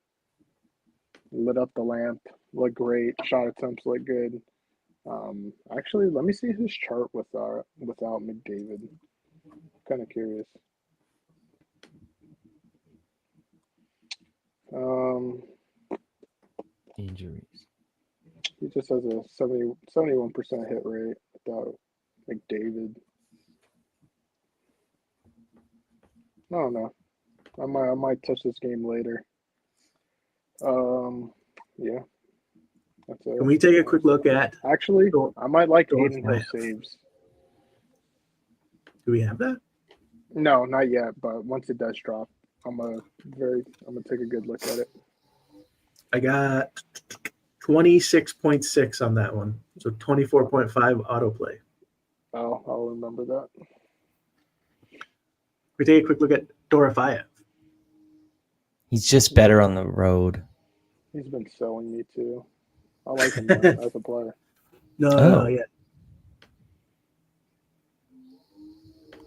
lit up the lamp, looked great. Shot attempts looked good. Actually, let me see his chart without McDavid. Kind of curious. Injuries. He just has a 71% hit rate without McDavid. I don't know. I might touch this game later. Yeah. That's it. Can we take a quick look at? Actually, I might like Aiden Hill saves. Do we have that? No, not yet. But once it does drop, I'm gonna take a good look at it. I got 26.6 on that one, so 24.5 autoplay. Oh, I'll remember that. We take a quick look at Dorofeyev. He's just better on the road. He's been selling me too. I like him as a player. No, yeah.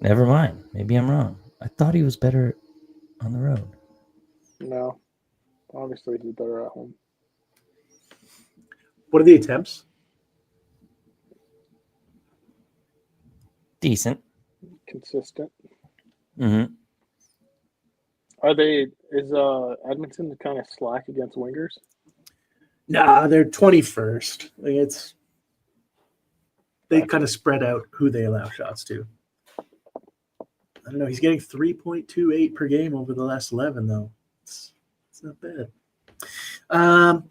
Never mind. Maybe I'm wrong. I thought he was better on the road. No. Obviously, he's better at home. What are the attempts? Decent. Consistent. Mm-hmm. Is Edmonton kind of slack against wingers? Nah, they're 21st. They kind of spread out who they allow shots to. I don't know. He's getting 3.28 per game over the last 11, though. It's not bad.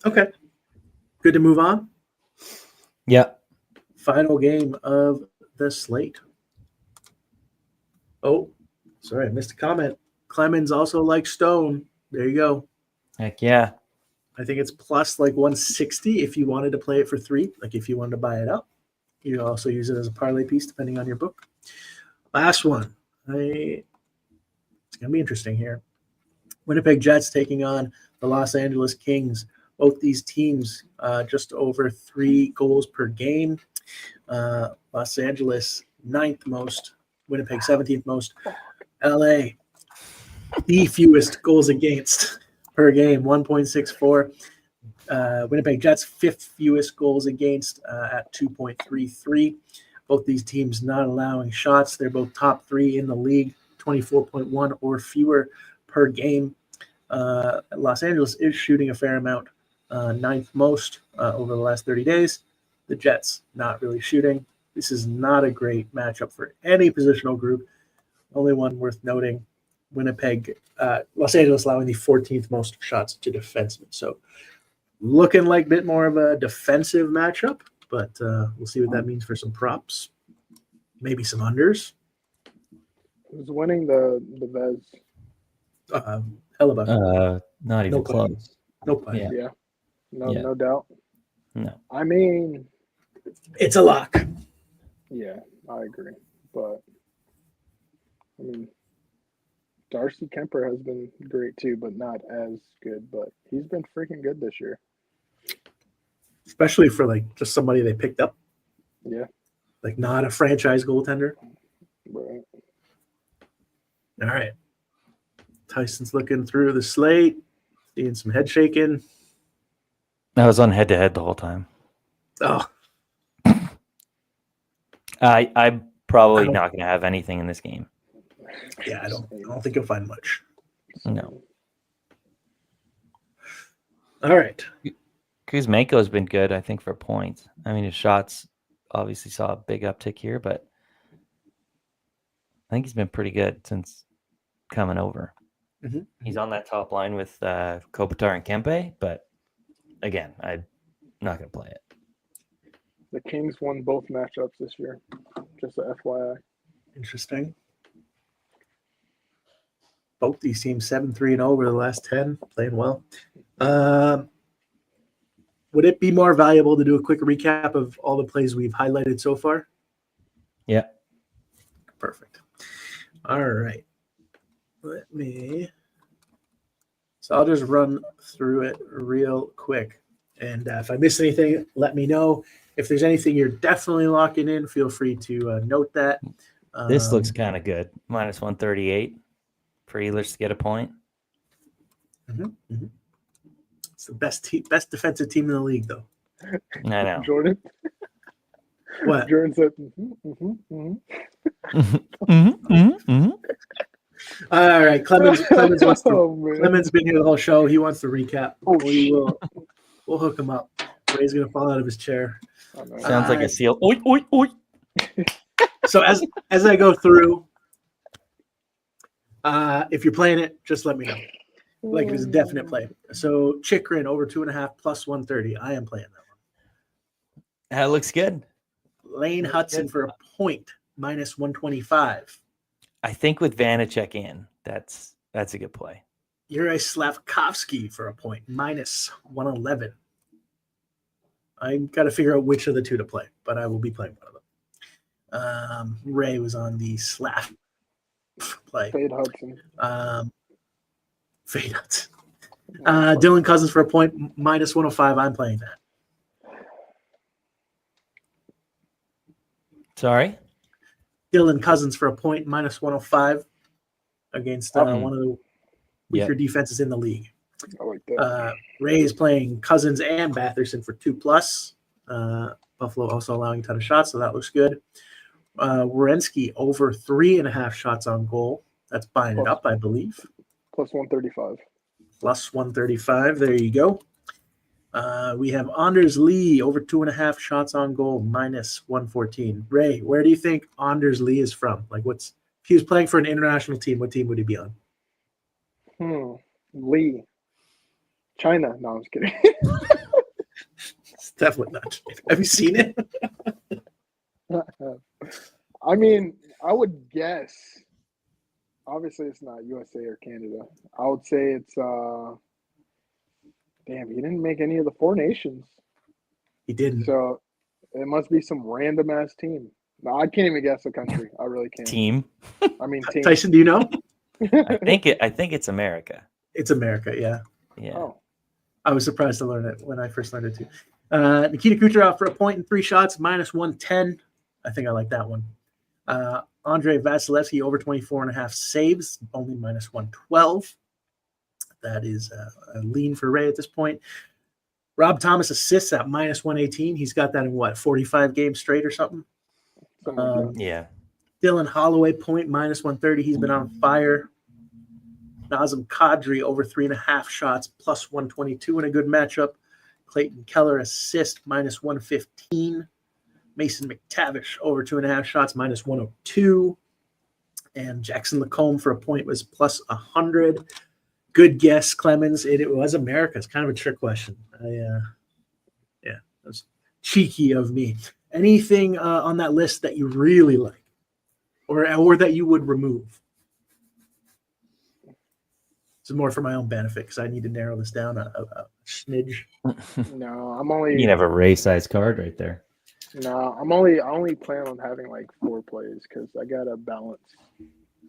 Okay. Good to move on. Yeah. Final game of the slate. Oh, sorry, I missed a comment. Clemens also likes Stone. There you go. Heck yeah. I think it's plus like 160 if you wanted to play it for 3, like if you wanted to buy it up. You can also use it as a parlay piece depending on your book. Last one. It's going to be interesting here. Winnipeg Jets taking on the Los Angeles Kings. Both these teams just over 3 goals per game. Los Angeles 9th most, Winnipeg 17th most. LA, the fewest goals against per game, 1.64. Winnipeg Jets 5th fewest goals against at 2.33. Both these teams not allowing shots. They're both top 3 in the league, 24.1 or fewer per game. Los Angeles is shooting a fair amount, ninth most over the last 30 days. The Jets not really shooting. This is not a great matchup for any positional group. Only one worth noting, Winnipeg, Los Angeles allowing the 14th most shots to defensemen. So looking like a bit more of a defensive matchup, but we'll see what that means for some props. Maybe some unders. Who's winning the Vez? Hellebuck. Not even No close. question. No question. Yeah. Yeah. No, Yeah. no doubt. No. I mean, It's a lock. yeah, I agree. But I mean, Darcy Kemper has been great too, but not as good. But he's been freaking good this year. Especially for like just somebody they picked up. Yeah. Like not a franchise goaltender. Right. All right. Tyson's looking through the slate, seeing some head shaking. I was on head-to-head the whole time. Oh, I'm probably not going to have anything in this game. yeah, I don't think you'll find much. No. All right. Kuzmenko's been good, I think, for points. I mean, his shots obviously saw a big uptick here, but I think he's been pretty good since coming over. Mm-hmm. He's on that top line with Kopitar and Kempe, but again, I'm not going to play it. The Kings won both matchups this year. Just a FYI. Interesting. Both these teams 7-3-0 over the last 10, playing well. Would it be more valuable to do a quick recap of all the plays we've highlighted so far? Yeah. Perfect. All right. So I'll just run through it real quick. And if I miss anything, let me know. If there's anything you're definitely locking in, feel free to note that. This looks kind of good. Minus 138 for Ehlers to get a point. It's the best defensive team in the league, though. I know. Jordan? What? Jordan said, All right, Clemens wants to. Oh, man. Clemens been here the whole show. He wants to recap. Oh, We'll hook him up. Ray's gonna fall out of his chair. Oh, no. Sounds like a seal. Oi, oi, oi. So as I go through, if you're playing it, just let me know. Like it is a definite play. So Chikrin over 2.5 plus 130. I am playing that one. That looks good. Lane Hudson for a point minus 125. I think with Vanacek in, that's a good play. Yuri Slavkovsky for a point minus 111. I got to figure out which of the two to play, but I will be playing one of them. Ray was on the Slav play. Fade Hudson. Fade Hudson. Dylan Cousins for a point minus 105. I'm playing that. Sorry? Dylan Cousins for a point minus 105 against one of the weaker defenses in the league. I like that. Ray is playing Cousins and Batherson for 2+. Buffalo also allowing a ton of shots, so that looks good. Werenski over 3.5 shots on goal. That's buying it up, I believe. Plus 135. Plus 135. There you go. We have Anders Lee over 2.5 shots on goal, minus 114. Ray, where do you think Anders Lee is from? Like, if he was playing for an international team, what team would he be on? Lee. China. No, I'm just kidding. It's definitely not China. Have you seen it? I mean, I would guess. Obviously, it's not USA or Canada. I would say it's. Damn, he didn't make any of the 4 nations. He didn't. So it must be some random ass team. No, I can't even guess the country. I really can't. Team. I mean, team. Tyson, do you know? I think it's America. It's America, yeah. Yeah. Oh, I was surprised to learn it when I first learned it too. Nikita Kucherov for a point and 3 shots, minus 110. I think I like that one. Andrei Vasilevsky over 24.5 saves, only minus 112. That is a lean for Ray at this point. Rob Thomas assists at minus 118. He's got that in 45 games straight or something? Yeah. Dylan Holloway point minus 130. He's been on fire. Nazem Kadri over 3.5 shots, plus 122 in a good matchup. Clayton Keller assist, minus 115. Mason McTavish over 2.5 shots, minus 102. And Jackson Lacombe for a point was plus 100. Good guess, Clemens. It was America. It's kind of a trick question. That was cheeky of me. Anything on that list that you really like, or that you would remove? It's more for my own benefit because I need to narrow this down a smidge. No, I'm only. You can have a Ray size card right there. No, I only plan on having like 4 plays because I gotta balance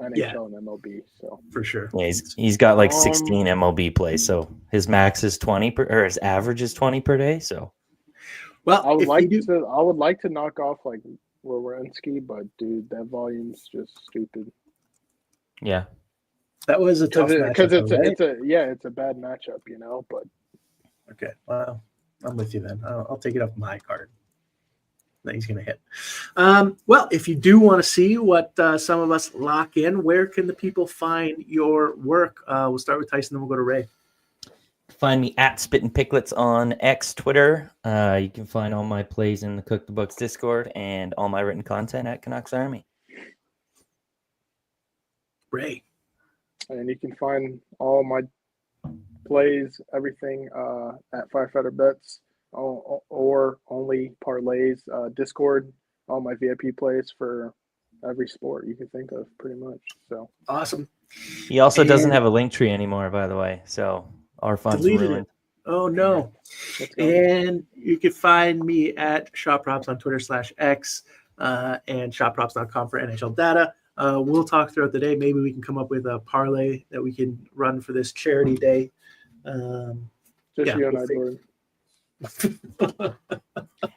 NHL and MLB. So For sure. Yeah, he's got like 16 MLB plays, so his max is 20 or his average is 20 per day. So, well, I would like to knock off like Werenski, but dude, that volume's just stupid. Yeah, that was a tough matchup. Because it's a bad matchup, you know. But okay, well, I'm with you then. I'll take it off my card that he's going to hit. Well, if you do want to see what some of us lock in, where can the people find your work? We'll start with Tyson, then we'll go to Ray. Find me at Spittin' Picklets on X, Twitter. You can find all my plays in the Cook the Books Discord and all my written content at Canucks Army. Ray. And you can find all my plays, everything at Firefighter Bets. Or only parlays, Discord, all my VIP plays for every sport you can think of, pretty much. So awesome. He also doesn't have a link tree anymore, by the way. So our funds ruined. Oh no! And you can find me at ShotProps on Twitter /X and ShotProps.com for NHL data. We'll talk throughout the day. Maybe we can come up with a parlay that we can run for this charity day. You and I, Jordan.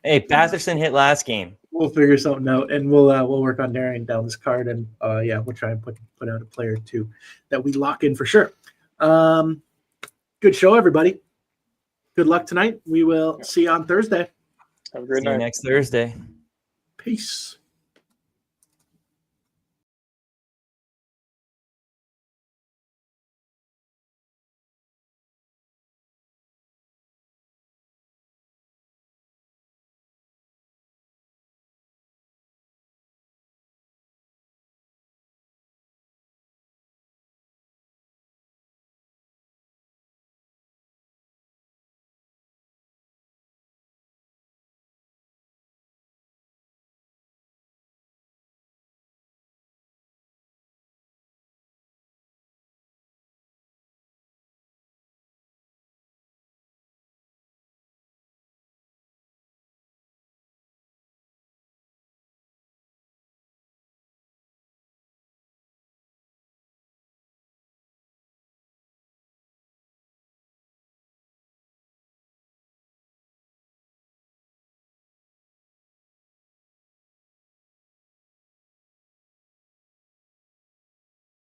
Hey, Batherson hit last game. We'll figure something out, and we'll work on narrowing down this card, and we'll try and put out a player or two that we lock in for sure. Good show, everybody. Good luck tonight. We will see you on Thursday. Have a great See you night. next Thursday. Peace.